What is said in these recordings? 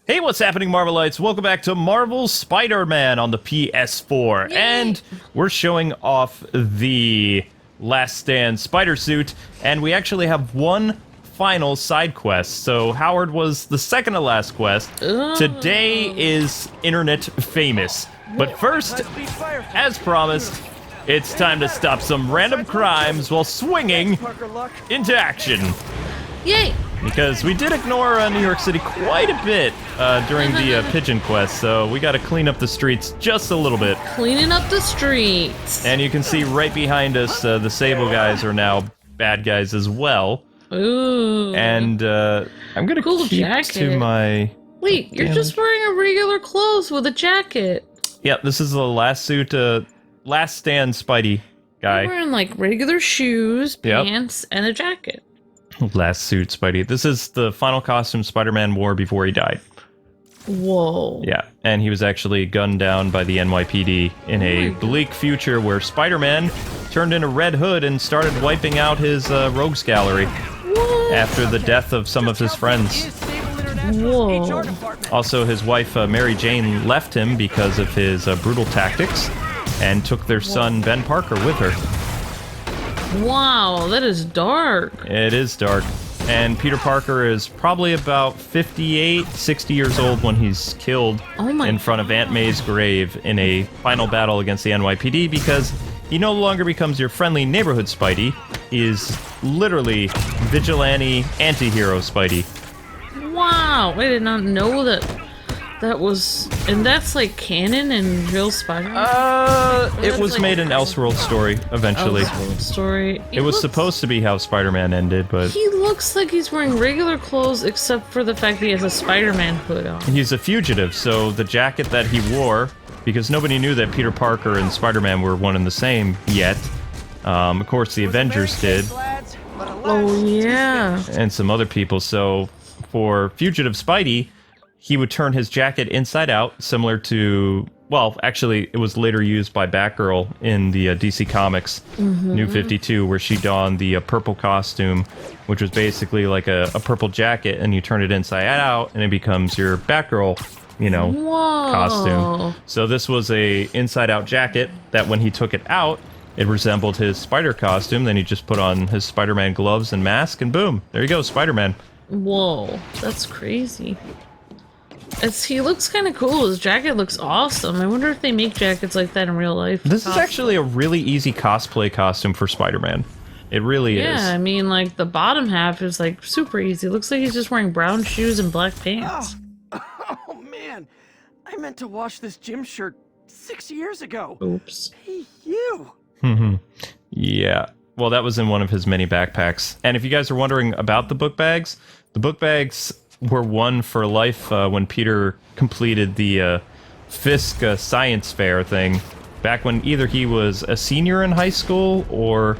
Hey, what's happening, Marvelites? Welcome back to Marvel's Spider-Man on the PS4. Yay. And we're showing off the Last Stand spider suit, and we actually have one final side quest. So Howard was the second to last quest. Today is internet famous. But first, as promised, it's time to stop some random crimes while swinging into action. Yay! Because we did ignore New York City quite a bit during the Pigeon Quest, so we gotta clean up the streets just a little bit. Cleaning up the streets. And you can see right behind us, the Sable guys are now bad guys as well. Ooh. And I'm gonna Cool keep jacket. to my... Wait, you're just wearing a regular clothes with a jacket. Yep, this is the last suit, Last Stand Spidey guy. You're wearing like regular shoes, Yep. pants, and a jacket. Last suit Spidey. This is the final costume Spider-Man wore before he died. Whoa. Yeah, and he was actually gunned down by the NYPD in a bleak future where Spider-Man turned into Red Hood and started wiping out his rogues gallery What? after the death of some of his friends. Whoa. Also, his wife, Mary Jane, left him because of his brutal tactics and took their son, Ben Parker, with her. Wow, that is dark. It is dark. And Peter Parker is probably about 58, 60 years old when he's killed in front of Aunt May's grave in a final battle against the NYPD because he no longer becomes your friendly neighborhood Spidey. He is literally vigilante anti-hero Spidey. Wow, I did not know that. That was, and that's like canon and real Spider-Man. It was made an Elseworld story eventually. Elseworld story. It was supposed to be how Spider-Man ended, but He looks like he's wearing regular clothes except for the fact that he has a Spider-Man hood on. he's a fugitive, so the jacket that he wore, because nobody knew that Peter Parker and Spider-Man were one and the same yet. Of course, the Avengers did, Oh yeah. and some other people, so for fugitive Spidey, he would turn his jacket inside out, similar to... Well, actually, it was later used by Batgirl in the DC Comics New 52, where she donned the purple costume, which was basically like a purple jacket, and you turn it inside out, and it becomes your Batgirl, you know, Whoa. costume. So this was a inside-out jacket that when he took it out, it resembled his Spider costume. Then he just put on his Spider-Man gloves and mask, and boom, there you go, Spider-Man. Whoa, that's crazy. He looks kind of cool. His jacket looks awesome. I wonder if they make jackets like that in real life. This is actually a really easy cosplay costume for Spider-Man. It really is. Yeah, I mean, like, the bottom half is, like, super easy. Looks like he's just wearing brown shoes and black pants. Oh man, I meant to wash this gym shirt 6 years ago. Oops. Hey, you. Yeah. Well, that was in one of his many backpacks. And if you guys are wondering about the book bags were won for life when Peter completed the Fisk science fair thing back when either he was a senior in high school or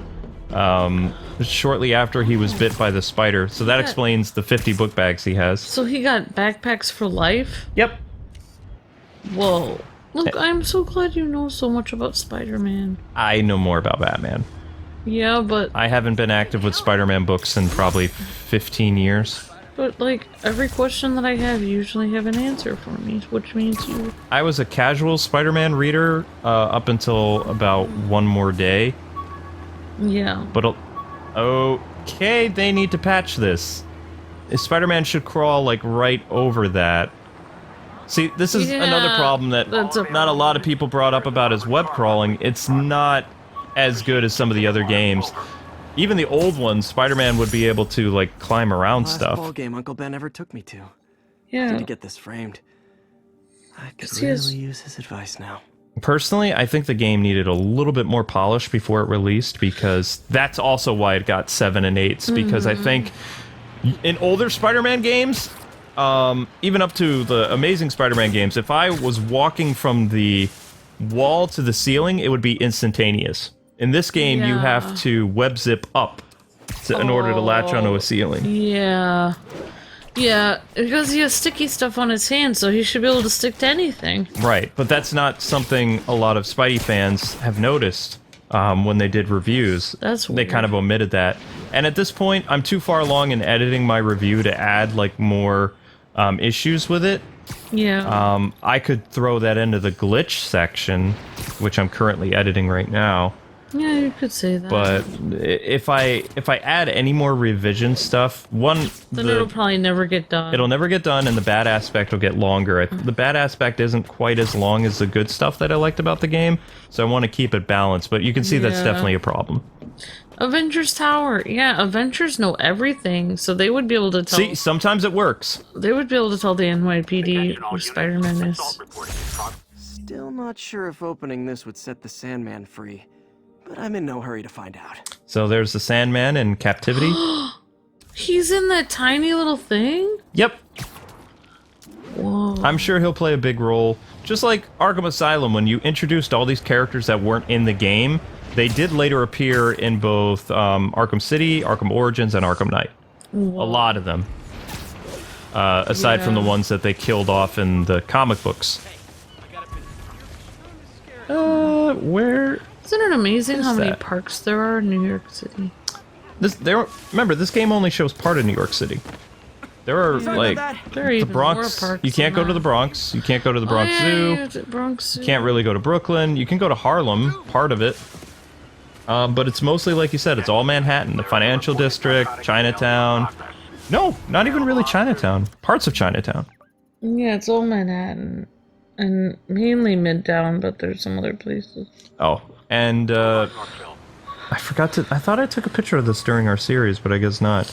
shortly after he was bit by the spider. So that explains the 50 book bags he has. So he got backpacks for life? Yep. Whoa. Look, I'm so glad you know so much about Spider-Man. I know more about Batman. Yeah, but... I haven't been active with Spider-Man books in probably 15 years. But, like, every question that I have, you usually have an answer for me, which means you... I was a casual Spider-Man reader up until about one more day. Yeah. But, okay, they need to patch this. Spider-Man should crawl, like, right over that. See, this is another problem that not a lot of people brought up about his web crawling. It's not as good as some of the other games. Even the old ones, Spider-Man would be able to, like, climb around Last stuff. ball game Uncle Ben ever took me to. Yeah. Need to get this framed. I could really use his advice now. Personally, I think the game needed a little bit more polish before it released, because that's also why it got 7 and 8s, because I think in older Spider-Man games, even up to the Amazing Spider-Man games, if I was walking from the wall to the ceiling, it would be instantaneous. In this game, you have to web zip up in order to latch onto a ceiling. Yeah. Yeah, because he has sticky stuff on his hands, so he should be able to stick to anything. Right, but that's not something a lot of Spidey fans have noticed when they did reviews. That's weird. They kind of omitted that. And at this point, I'm too far along in editing my review to add, like, more issues with it. Yeah. I could throw that into the glitch section, which I'm currently editing right now. Yeah, you could say that. But if I add any more revision stuff, then it'll probably never get done. It'll never get done, and the bad aspect will get longer. The bad aspect isn't quite as long as the good stuff that I liked about the game, so I want to keep it balanced. But you can see that's definitely a problem. Avengers Tower. Yeah, Avengers know everything, so they would be able to tell... See, sometimes it works. They would be able to tell the NYPD who Spider-Man is. Still not sure if opening this would set the Sandman free, but I'm in no hurry to find out. So there's the Sandman in captivity. He's in that tiny little thing? Yep. Whoa. I'm sure he'll play a big role. Just like Arkham Asylum, when you introduced all these characters that weren't in the game, they did later appear in both Arkham City, Arkham Origins, and Arkham Knight. Whoa. A lot of them. Aside from the ones that they killed off in the comic books. Where... Isn't it amazing how many that? parks there are in New York City? Remember, this game only shows part of New York City. There are, like, There are the even Bronx. more parks You can't than go to the that. Bronx. You can't go to the Bronx Zoo. Bronx Zoo. You can't really go to Brooklyn. You can go to Harlem, part of it. But it's mostly, like you said, it's all Manhattan. The financial district, Chinatown. No, not even really Chinatown. Parts of Chinatown. Yeah, it's all Manhattan. And mainly Midtown, but there's some other places. Oh, and I thought I took a picture of this during our series, but I guess not.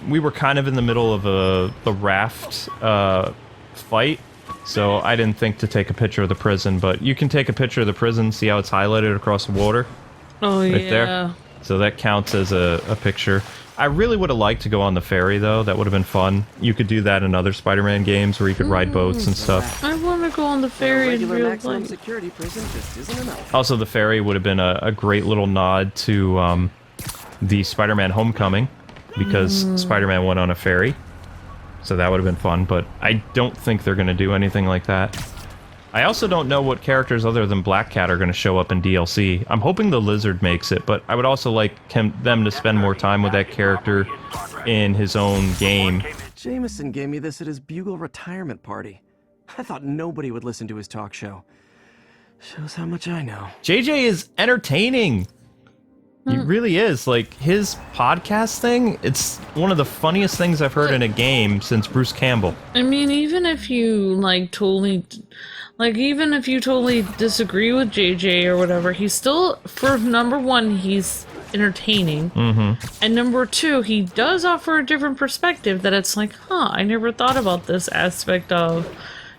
We were kind of in the middle of a raft fight, so I didn't think to take a picture of the prison, but you can take a picture of the prison, see how it's highlighted across the water. Oh, Right yeah. there. So that counts as a picture. I really would have liked to go on the ferry, though. That would have been fun. You could do that in other Spider-Man games where you could ride boats and stuff. I want to go on the ferry in regular real maximum life. security prison just isn't enough. Also, the ferry would have been a great little nod to the Spider-Man Homecoming, because Spider-Man went on a ferry. So that would have been fun, but I don't think they're going to do anything like that. I also don't know what characters other than Black Cat are going to show up in DLC. I'm hoping the Lizard makes it, but I would also like them to spend more time with that character in his own game. Jameson gave me this at his Bugle retirement party. I thought nobody would listen to his talk show. Shows how much I know. JJ is entertaining. He really is. Like, his podcast thing, it's one of the funniest things I've heard in a game since Bruce Campbell. I mean, even if you, even if you totally disagree with JJ or whatever, he's still, for number one, he's entertaining. And number two, he does offer a different perspective that it's like, I never thought about this aspect of,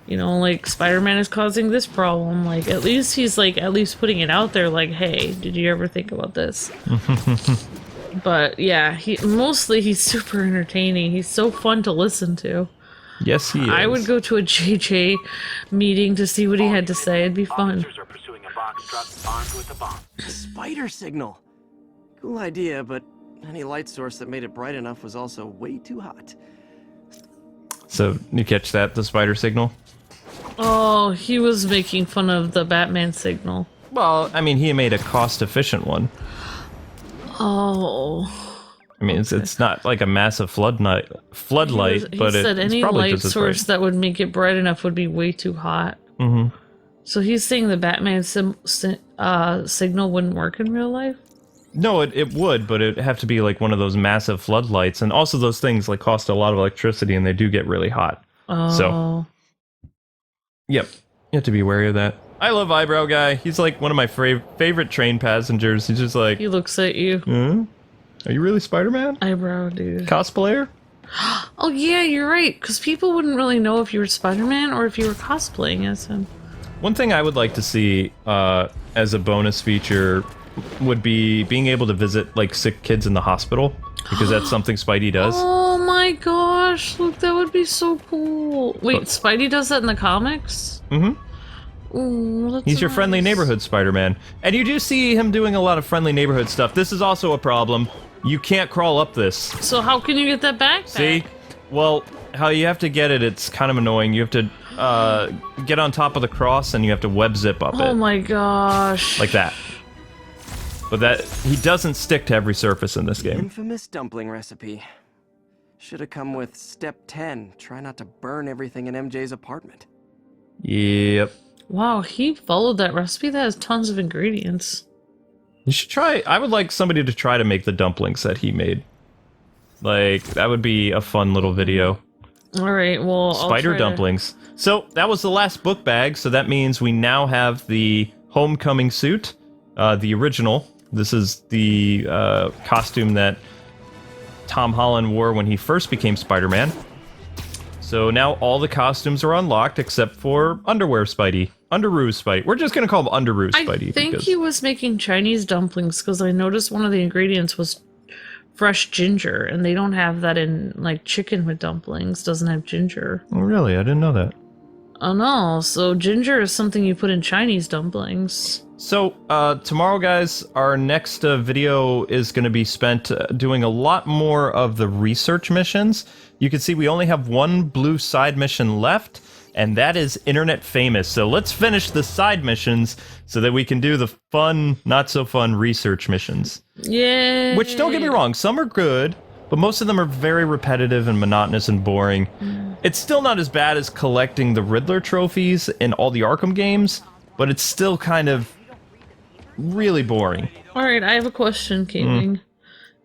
like, Spider-Man is causing this problem. Like, at least he's, at least putting it out there, like, hey, did you ever think about this? But, yeah, he's super entertaining. He's so fun to listen to. Yes, he is. I would go to a JJ meeting to see what he had to say. It'd be fun. Spider signal. Cool idea, but any light source that made it bright enough was also way too hot. So, you catch that, the spider signal? Oh, he was making fun of the Batman signal. Well, I mean, he made a cost-efficient one. Oh. I mean, it's not like a massive floodlight, He but said it's any probably light just as source bright. that would make it bright enough would be way too hot. So he's saying the Batman signal wouldn't work in real life? No, it would, but it'd have to be like one of those massive floodlights, and also those things like cost a lot of electricity, and they do get really hot. Oh. So, yep, you have to be wary of that. I love Eyebrow Guy. He's like one of my favorite train passengers. He's just like, He looks at you. Are you really Spider-Man? Eyebrow, dude. Cosplayer? Oh, yeah, you're right, because people wouldn't really know if you were Spider-Man or if you were cosplaying as him. One thing I would like to see as a bonus feature would be being able to visit like sick kids in the hospital, because that's something Spidey does. Oh my gosh, look, that would be so cool. Wait, Spidey does that in the comics? Ooh, that's He's your friendly nice. neighborhood Spider-Man. And you do see him doing a lot of friendly neighborhood stuff. This is also a problem. You can't crawl up this. So how can you get that backpack? See? Well, how you have to get it, it's kind of annoying. You have to get on top of the cross and you have to web zip up it. Oh my gosh. Like that. But he doesn't stick to every surface in this game. Infamous dumpling recipe. Should have come with step 10. Try not to burn everything in MJ's apartment. Yep. Wow, he followed that recipe. That has tons of ingredients. You should try. I would like somebody to try to make the dumplings that he made. Like, that would be a fun little video. All right, well, Spider dumplings. So that was the last book bag. So that means we now have the homecoming suit, the original. This is the costume that Tom Holland wore when he first became Spider-Man. So now all the costumes are unlocked except for Underwear Spidey. Underoo Spidey. We're just going to call him Underoo Spidey. I think he was making Chinese dumplings because I noticed one of the ingredients was fresh ginger, and they don't have that in, like, chicken with dumplings. Doesn't have ginger. Oh, really? I didn't know that. Oh, no. So ginger is something you put in Chinese dumplings. So, tomorrow, guys, our next video is going to be spent doing a lot more of the research missions. You can see we only have one blue side mission left, and that is Internet Famous. So let's finish the side missions so that we can do the fun, not-so-fun research missions. Yay! Which, don't get me wrong, some are good, but most of them are very repetitive and monotonous and boring. It's still not as bad as collecting the Riddler trophies in all the Arkham games, but it's still kind of really boring. Alright, I have a question, Kwings.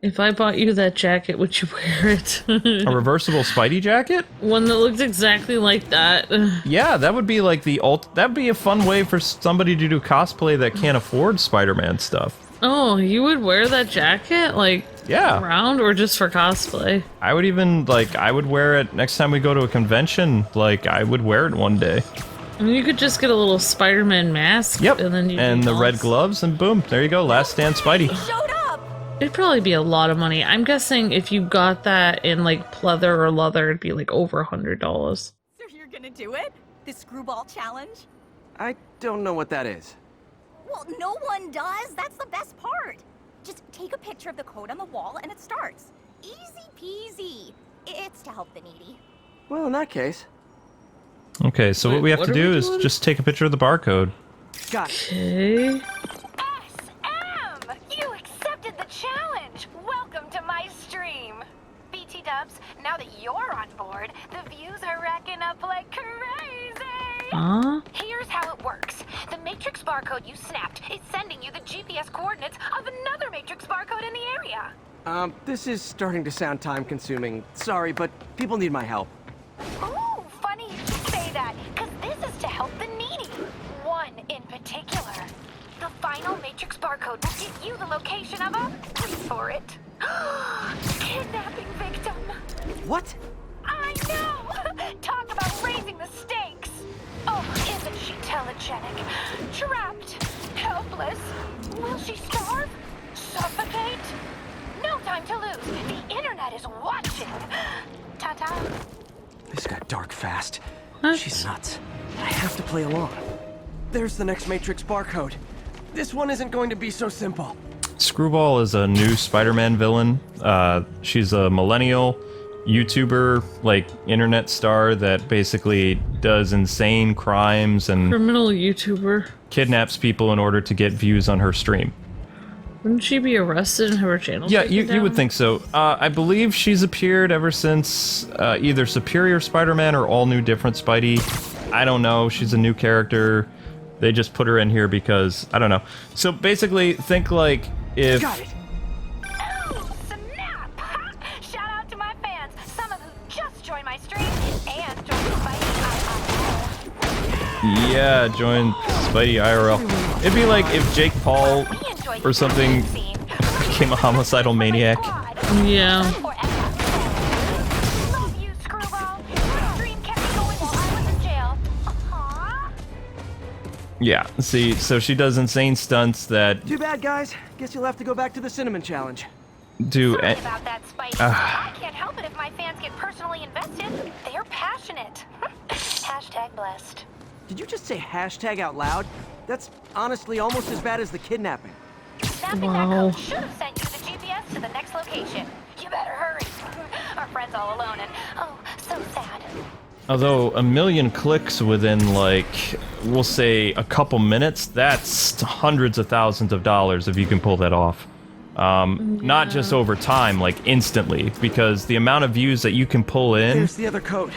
If I bought you that jacket, would you wear it? A reversible Spidey jacket? One that looked exactly like that. Yeah, that would be like that'd be a fun way for somebody to do cosplay that can't afford Spider-Man stuff. Oh, you would wear that jacket? Like, Yeah. around or just for cosplay? I would even, like, I would wear it next time we go to a convention. Like, I would wear it one day. I mean, you could just get a little Spider-Man mask. Yep, And then you and the red gloves, and boom, there you go, Last Stand Spidey. Showed up! It'd probably be a lot of money. I'm guessing if you got that in, like, pleather or leather, it'd be, like, over $100. So you're gonna do it? The Screwball challenge? I don't know what that is. Well, no one does. That's the best part. Just take a picture of the code on the wall and it starts. Easy peasy. It's to help the needy. Well, in that case, Okay, so what Wait, we have what to are we do is doing? just take a picture of the barcode. got it. Okay. SM! You accepted the challenge! Welcome to my stream! BT Dubs, now that you're on board, the views are racking up like crazy! Huh? Here's how it works. The Matrix barcode you snapped is sending you the GPS coordinates of another Matrix barcode in the area. This is starting to sound time-consuming. Sorry, but people need my help. Ooh, funny you should say that, because this is to help the needy. One in particular. The final Matrix barcode will give you the location of a... wait for it. Kidnapping victim. What? I know! Talk about raising the stakes! Oh, isn't she telegenic? Trapped. Helpless. Will she starve? Suffocate? No time to lose. The internet is watching. Ta-ta. This got dark fast. What? She's nuts. I have to play along. There's the next Matrix barcode. This one isn't going to be so simple. Screwball is a new Spider-Man villain. She's a millennial YouTuber, like, internet star that basically does insane crimes and Criminal YouTuber. kidnaps people in order to get views on her stream. Wouldn't she be arrested and have her channel Yeah, taken you would down? think so. I believe she's appeared ever since either Superior Spider-Man or All New Different Spidey. I don't know. She's a new character. They just put her in here because, I don't know. So basically, think like if... Got it. Oh, snap! Ha! Shout out to my fans, some of who just joined my stream and joined the Spidey IRL. Yeah, join Spidey IRL. It'd be like if Jake Paul We enjoyed or something the scene. became a homicidal maniac. Yeah. Love you, Screwball. Your stream kept me going while I was in jail. Aww. Yeah, see, so she does insane stunts that Too bad, guys. Guess you'll have to go back to the cinnamon challenge. do... Sorry about that, Spidey. I can't help it if my fans get personally invested. They're passionate. Hashtag blessed. Did you just say hashtag out loud? That's honestly almost as bad as the kidnapping. Snapping Wow. that code should have sent you the GPS to the next location. You better hurry. Our friend's all alone and, oh, so sad. Although a million clicks within, like, we'll say a couple minutes, that's hundreds of thousands of dollars if you can pull that off. Not just over time, like instantly, because the amount of views that you can pull in. There's the other code.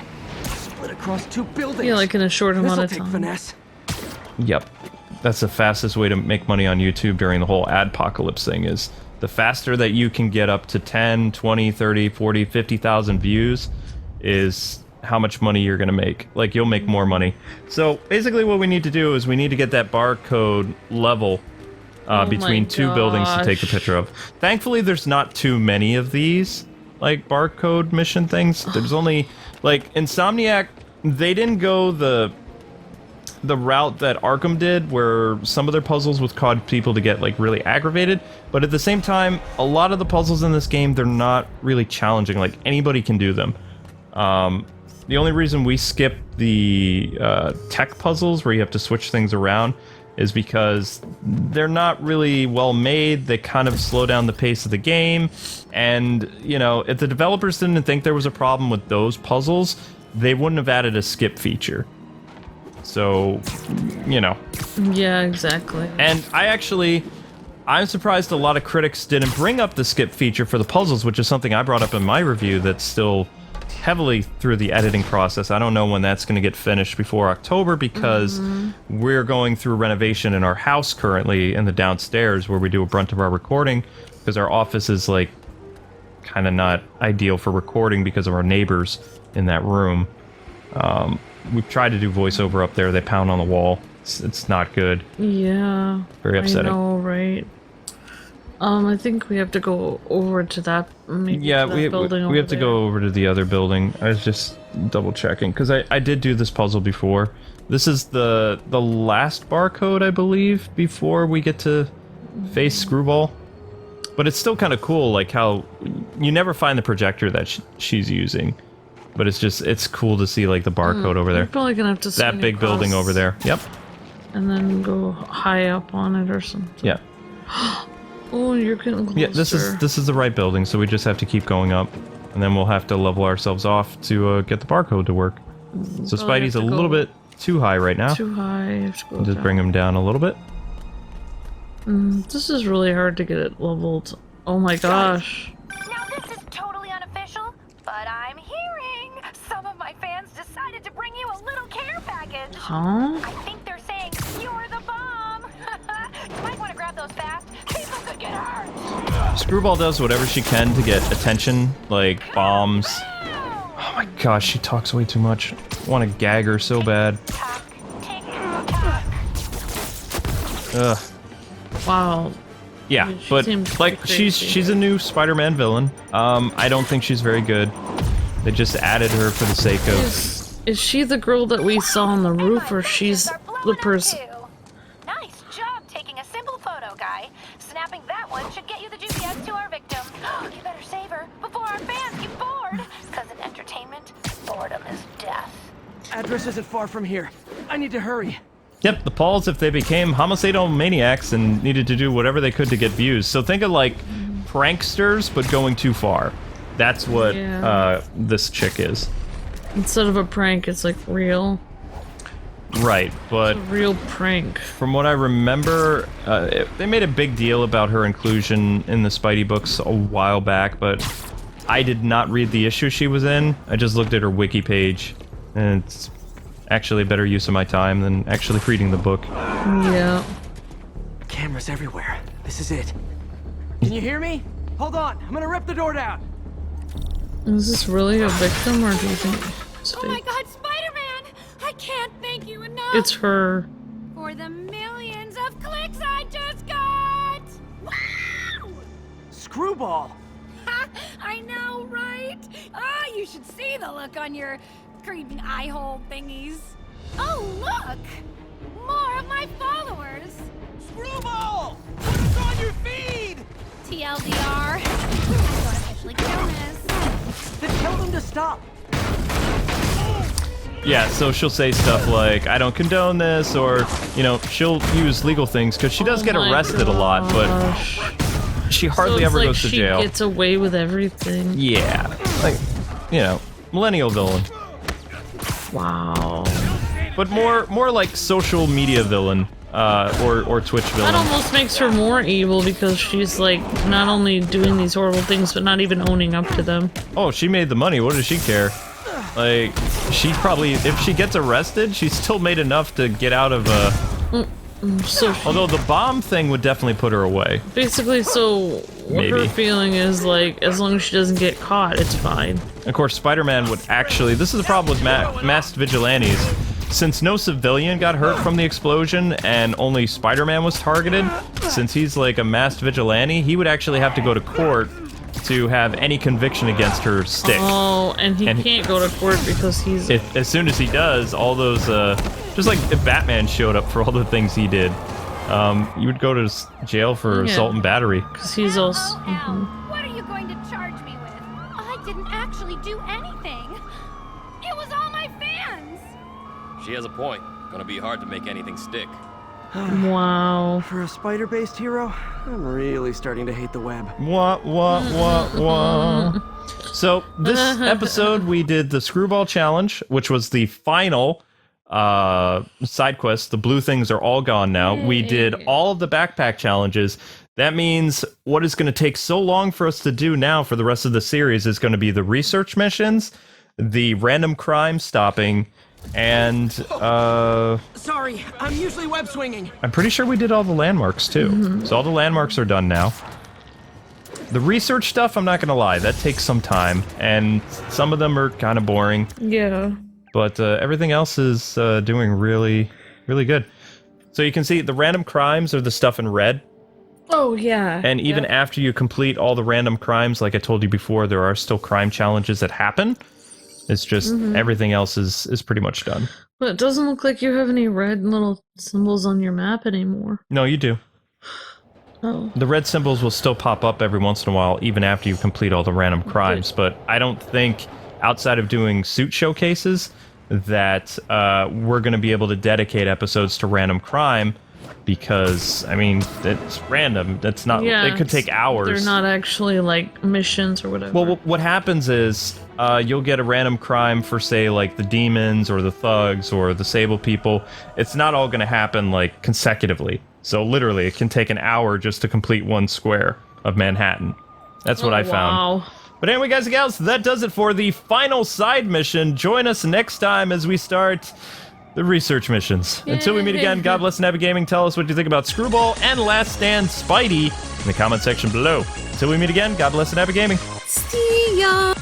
Split across 2 buildings. Yeah, like in a short amount This'll of take time. finesse. Yep. That's the fastest way to make money on YouTube during the whole adpocalypse thing is the faster that you can get up to 10, 20, 30, 40, 50,000 views is how much money you're going to make. Like, you'll make more money. So, basically what we need to do is we need to get that barcode level between 2 buildings to take a picture of. Thankfully, there's not too many of these, like, barcode mission things. There's only, like, Insomniac, they didn't go the route that Arkham did, where some of their puzzles would cause people to get, like, really aggravated, but at the same time, a lot of the puzzles in this game, they're not really challenging. Like, anybody can do them. The only reason we skip the tech puzzles, where you have to switch things around, is because they're not really well made. They kind of slow down the pace of the game, and, you know, if the developers didn't think there was a problem with those puzzles, they wouldn't have added a skip feature. So, you know. Yeah, exactly. And I'm surprised a lot of critics didn't bring up the skip feature for the puzzles, which is something I brought up in my review that's still heavily through the editing process. I don't know when that's going to get finished before October, because we're going through renovation in our house currently in the downstairs where we do a brunt of our recording, because our office is, like, kind of not ideal for recording because of our neighbors in that room. We've tried to do voiceover up there. They pound on the wall. It's not good. Yeah. Very upsetting. I know, right? I think we have to go over to that. Maybe Yeah, to that building we have to over go over to the other building. I was just double checking because I did do this puzzle before. This is the last barcode, I believe, before we get to face Screwball. But it's still kind of cool, like how you never find the projector that she's using. But it's cool to see, like, the barcode over there. We're probably gonna have to swing That big across building over there. Yep. and then go high up on it or something. Yeah. Oh, you're getting closer. Yeah, this is the right building, so we just have to keep going up, and then we'll have to level ourselves off to get the barcode to work. So Probably Spidey's a have to little go bit too high right now. too high. You have to go Just down. bring him down a little bit. This is really hard to get it leveled. Oh my gosh. Now this is totally unofficial, but I'm hearing some of my fans decided to bring you a little care package. Huh? I think they're saying you're the bomb. You might want to grab those fast. People could get hurt. Screwball does whatever she can to get attention, like bombs. Oh my gosh, she talks way too much. I want to gag her so bad. Tock, tick, tock. Ugh. Wow. Yeah, She but seemed like pretty she's crazy. a new Spider-Man villain. I don't think she's very good. They just added her for the sake of. Is she the girl that we saw on the roof, or she's the person? Nice job taking a simple photo, guy. Snapping that one should get you the GPS to our victim. You better save her before our fans get bored. Because in entertainment, boredom is death. Address isn't far from here. I need to hurry. Yep, the Pauls, if they became homicidal maniacs and needed to do whatever they could to get views. So think of like pranksters, but going too far. That's what Yeah. this chick is. Instead of a prank, it's like real. Right, but A real prank. from what I remember, they made a big deal about her inclusion in the Spidey books a while back, but I did not read the issue she was in. I just looked at her wiki page, and it's actually a better use of my time than actually reading the book. Yeah. Cameras everywhere. This is it. Can you hear me? Hold on. I'm gonna rip the door down. Is this really a victim, or do you think it's Oh my fake? god, Spider-Man! I can't thank you enough It's her. for the millions of clicks I just got! Wow! Screwball. Ha! I know, right? Ah, you should see the look on your creeping eye hole thingies. Oh, look! More of my followers! Screwball! Put us on your feed! TLDR. Don't officially kill this. Then tell them to stop. Yeah, so she'll say stuff like, I don't condone this, or, you know, she'll use legal things, because she does Oh get my arrested a lot, but gosh. she So hardly it's ever like goes to she jail. gets away with everything. Yeah, like, you know, millennial villain. Wow. But more like social media villain. or Twitch That villain. almost makes her more evil because she's like not only doing these horrible things but not even owning up to them. Oh, she made the money. What does she care? Like, she probably, if she gets arrested, she's still made enough to get out of So although the bomb thing would definitely put her away. basically, so what her Maybe. feeling is like, as long as she doesn't get caught, it's fine. Of course, Spider-Man would actually... This is the problem with masked vigilantes. Since no civilian got hurt from the explosion and only Spider-Man was targeted, since he's like a masked vigilante, he would actually have to go to court to have any conviction against her stick. Oh, and he can't go to court because he's... As soon as he does, all those... just like if Batman showed up for all the things he did, you would go to jail for assault and battery. Because he's also... What are you going to charge me with? I didn't actually do anything. It was all my fans. She has a point. Gonna be hard to make anything stick. Wow. For a spider-based hero, I'm really starting to hate the web. Wah, wah, wah, wah. So, this episode, we did the Screwball Challenge, which was the final side quest. The blue things are all gone now. We did all of the backpack challenges. That means what is going to take so long for us to do now for the rest of the series is going to be the research missions, the random crime stopping, and Sorry, I'm usually web swinging. I'm pretty sure we did all the landmarks too. So all the landmarks are done now. The research stuff, I'm not gonna lie, that takes some time, and some of them are kind of boring. Yeah. But everything else is doing really, really good. So you can see the random crimes are the stuff in red. Oh, yeah. And even after you complete all the random crimes, like I told you before, there are still crime challenges that happen. It's just everything else is pretty much done. But it doesn't look like you have any red little symbols on your map anymore. No, you do. Oh. The red symbols will still pop up every once in a while, even after you complete all the random crimes. But I don't think, outside of doing suit showcases, that we're going to be able to dedicate episodes to random crime. Because, I mean, it's random. It's not. Yeah, it could take hours. They're not actually like missions or whatever. Well, what happens is you'll get a random crime for, say, like the demons or the thugs or the sable people. It's not all going to happen like consecutively. So literally, it can take an hour just to complete one square of Manhattan. That's what I found. Wow. But anyway, guys and gals, that does it for the final side mission. Join us next time as we start the research missions. Until we meet again, God bless and happy gaming. Tell us what you think about Screwball and Last Stand Spidey in the comment section below. Until we meet again, God bless and happy gaming. See ya.